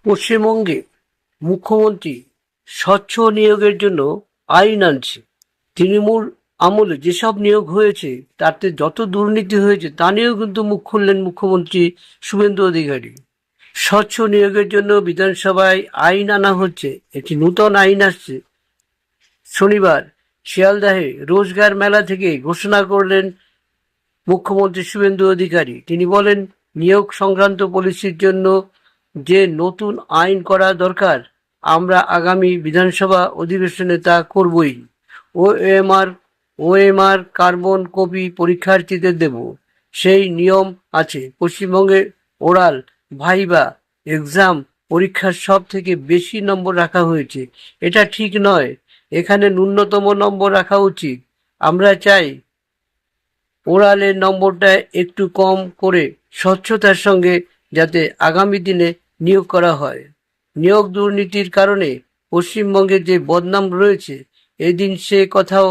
পশ্চিমবঙ্গে মুখ্যমন্ত্রী স্বচ্ছ নিয়োগের জন্য আইন আনছে। তৃণমূল আমলে যেসব নিয়োগ হয়েছে তাতে যত দুর্নীতি হয়েছে তা নিয়েও কিন্তু মুখ খুললেন মুখ্যমন্ত্রী শুভেন্দু অধিকারী। স্বচ্ছ নিয়োগের জন্য বিধানসভায় আইন আনা হচ্ছে, একটি নূতন আইন আসছে। শনিবার শিয়ালদাহে রোজগার মেলা থেকে ঘোষণা করলেন মুখ্যমন্ত্রী শুভেন্দু অধিকারী। তিনি বলেন, নিয়োগ সংক্রান্ত পলিসির জন্য যে নতুন আইন করা দরকার, আমরা আগামী বিধানসভা অধিবেশনে তা করবই। ওএমআর ওএমআর কার্বন কপি পরীক্ষার্থীদের দেব, সেই নিয়ম আছে। পশ্চিমবঙ্গে ওরাল, ভাইবা, এক্সাম পরীক্ষার সব থেকে বেশি নম্বর রাখা হয়েছে। এটা ঠিক নয়, এখানে ন্যূনতম নম্বর রাখা উচিত। আমরা চাই ওরালের নম্বরটা একটু কম করে স্বচ্ছতার সঙ্গে যাতে আগামী দিনে নিয়োগ করা হয়। নিয়োগ দুর্নীতির কারণে পশ্চিমবঙ্গের যে বদনাম রয়েছে, এদিন সে কথাও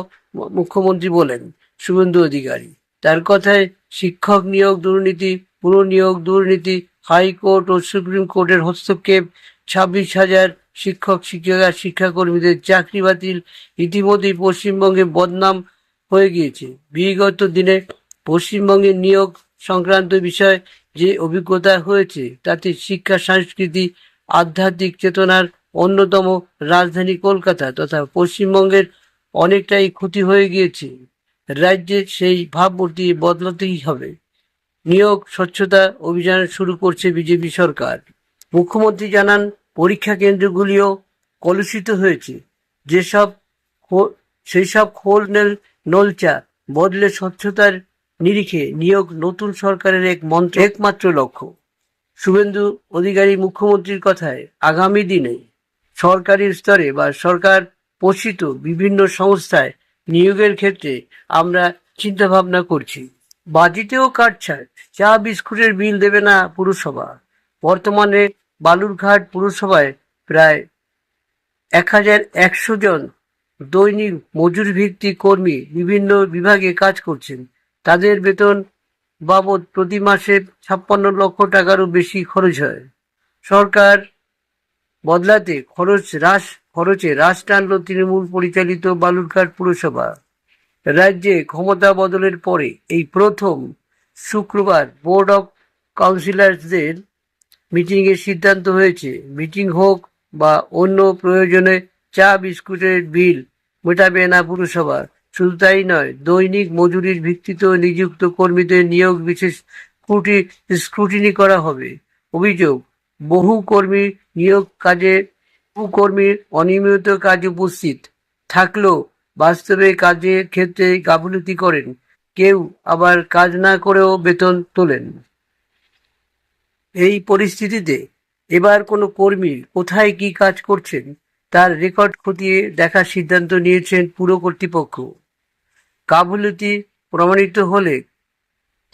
মুখ্যমন্ত্রী বলেন শুভেন্দু অধিকারী। তার কথায় শিক্ষক নিয়োগ দুর্নীতি, পুর নিয়োগ দুর্নীতি, হাইকোর্ট ও সুপ্রিম কোর্টের হস্তক্ষেপ, 26,000 শিক্ষক শিক্ষিকা শিক্ষাকর্মীদের চাকরি বাতিল। ইতিমধ্যেই পশ্চিমবঙ্গে বদনাম হয়ে গিয়েছে। বিগত দিনে পশ্চিমবঙ্গের নিয়োগ সংক্রান্ত বিষয়ে যে অভিজ্ঞতা হয়েছে তাতে শিক্ষা, সংস্কৃতি, আধ্যাত্মিক চেতনার অন্যতম রাজধানী কলকাতা তথা পশ্চিমবঙ্গের অনেকটাই ক্ষতি হয়ে গিয়েছে। রাজ্যের সেই ভাবমূর্তি বদলাতেই হবে। নিয়োগ স্বচ্ছতা অভিযান শুরু করছে বিজেপি সরকার। মুখ্যমন্ত্রী জানান, পরীক্ষা কেন্দ্রগুলিও কলুষিত হয়েছে। যেসব সেই সব খোল নলচা বদলে স্বচ্ছতার নিরিখে নিয়োগ নতুন সরকারের একমাত্র লক্ষ্য। শুভেন্দু অধিকারী মুখ্যমন্ত্রীর কথায়, আগামী দিনে সরকারি স্তরে বা সরকার পোষিত বিভিন্ন সংস্থায় নিয়োগের ক্ষেত্রে আমরা চিন্তা ভাবনা করছি। বাজেটেও কাটছাট, চা বিস্কুটের বিল দেবে না পুরসভা। বর্তমানে বালুরঘাট পুরসভায় প্রায় 1,100 জন দৈনিক মজুর ভিত্তিক কর্মী বিভিন্ন বিভাগে কাজ করছেন। তাদের বেতন বাবদ প্রতি মাসে 56 লক্ষ টাকারও বেশি খরচ হয়। সরকার বদলাতে খরচে রাশ টানল তৃণমূল পরিচালিত বালুরঘাট পুরসভা। রাজ্যে ক্ষমতা বদলের পরে এই প্রথম শুক্রবার বোর্ড অব কাউন্সিলরদের মিটিংয়ের সিদ্ধান্ত হয়েছে, মিটিং হোক বা অন্য প্রয়োজনে চা বিস্কুটের বিল মেটাবে না পুরসভা। শুধু তাই নয়, দৈনিক মজুরির ভিত্তিতে নিযুক্ত কর্মীদের নিয়োগ বিশেষ স্ক্রুটিনি করা হবে। অভিযোগ, বহু কর্মী অনিয়মিত কাজে উপস্থিত থাকলেও বাস্তবে কাজের ক্ষেত্রে গাফিলতি করেন। কেউ আবার কাজ না করেও বেতন তোলেন। এই পরিস্থিতিতে এবার কোনো কর্মী কোথায় কি কাজ করছেন তার রেকর্ড খতিয়ে দেখার সিদ্ধান্ত নিয়েছেন পুর কর্তৃপক্ষ। গাফিলতি প্রমাণিত হলে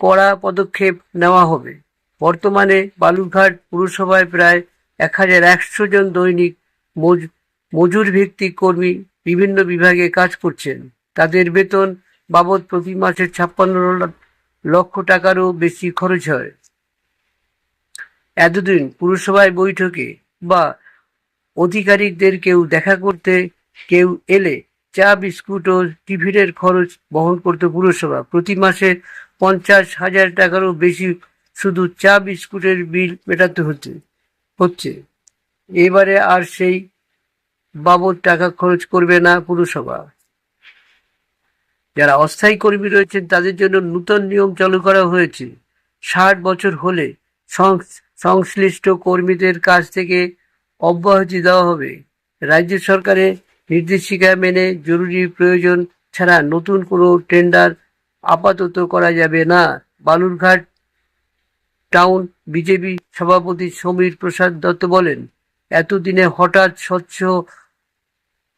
কড়া পদক্ষেপ নেওয়া হবে। বর্তমানে বালুরঘাট পুরসভায় প্রায় 1,100 জন দৈনিক মজুর ভিত্তিক কর্মী বিভিন্ন বিভাগে কাজ করছেন। তাদের বেতন বাবদ প্রতি মাসে 56 লক্ষ টাকারও বেশি খরচ হয়। এতদিন পুরসভায় বৈঠকে বা আধিকারিকদের কেউ দেখা করতে কেউ এলে চা বিস্কুট ও টিফিনের খরচ বহন করত পুরসভা। প্রতি মাসে 50,000 টাকারও বেশি শুধু চা বিস্কুটের বিল মেটাতে হচ্ছে। এবারে আর সেই বাবদ টাকা খরচ করবে না পুরসভা। যারা অস্থায়ী কর্মী রয়েছেন তাদের জন্য নতুন নিয়ম চালু করা হয়েছে। 60 বছর হলে সংশ্লিষ্ট কর্মীদের কাছ থেকে অব্যাহতি দেওয়া হবে। রাজ্য সরকারের নির্দেশিকা মেনে জরুরি প্রয়োজন ছাড়া নতুন কোনো টেন্ডার আপাতত করা যাবে না। বালুরঘাট টাউন বিজেপি সভাপতি সমীর প্রসাদ দত্ত বলেন, এতদিনে হঠাৎ স্বচ্ছ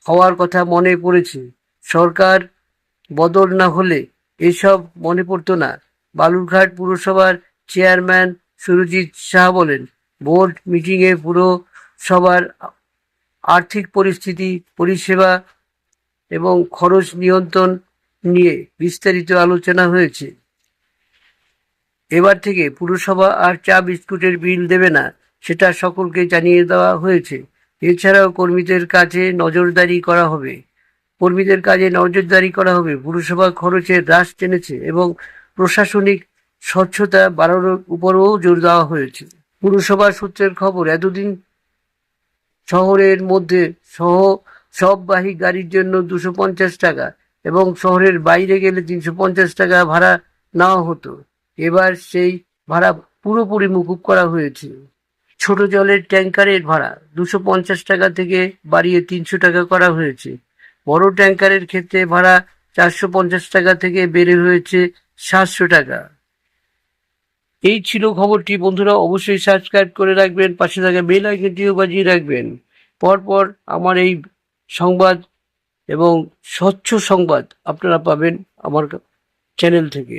হওয়ার কথা মনে পড়েছে। সরকার বদল না হলে এসব মনে পড়তো না। বালুরঘাট পুরসভার চেয়ারম্যান সুরজিৎ সাহা বলেন, বোর্ড মিটিংয়ে পুরসভার আর্থিক পরিস্থিতি, পরিষেবা এবং খরচ নিয়ন্ত্রণ নিয়ে বিস্তারিত আলোচনা হয়েছে। এবার থেকে পুরসভা আর চা বিস্কুটের বিল দেবে না, সেটা সকলকে জানিয়ে দেওয়া হয়েছে। এছাড়াও কর্মীদের কাছে নজরদারি করা হবে। পুরসভা খরচে হ্রাস টেনেছে এবং প্রশাসনিক স্বচ্ছতা বাড়ানোর উপরও জোর দেওয়া হয়েছে। পুরসভা সূত্রের খবর, এতদিন শহরের মধ্যে সববাহী গাড়ির জন্য 250 টাকা এবং শহরের বাইরে গেলে 350 টাকা ভাড়া নেওয়া হতো। এবার সেই ভাড়া পুরোপুরি মকুব করা হয়েছে। ছোট জলের ট্যাঙ্কারের ভাড়া 250 টাকা থেকে বাড়িয়ে 300 টাকা করা হয়েছে। বড় ট্যাঙ্কারের ক্ষেত্রে ভাড়া 450 টাকা থেকে বেড়ে হয়েছে 700 টাকা। এই ছিল খবরটি। বন্ধুরা, অবশ্যই সাবস্ক্রাইব করে রাখবেন, পাশে থাকা বেল আইকনটিও বাজিয়ে রাখবেন। পরপর আমার এই সংবাদ এবং স্বচ্ছ সংবাদ আপনারা পাবেন আমার চ্যানেল থেকে।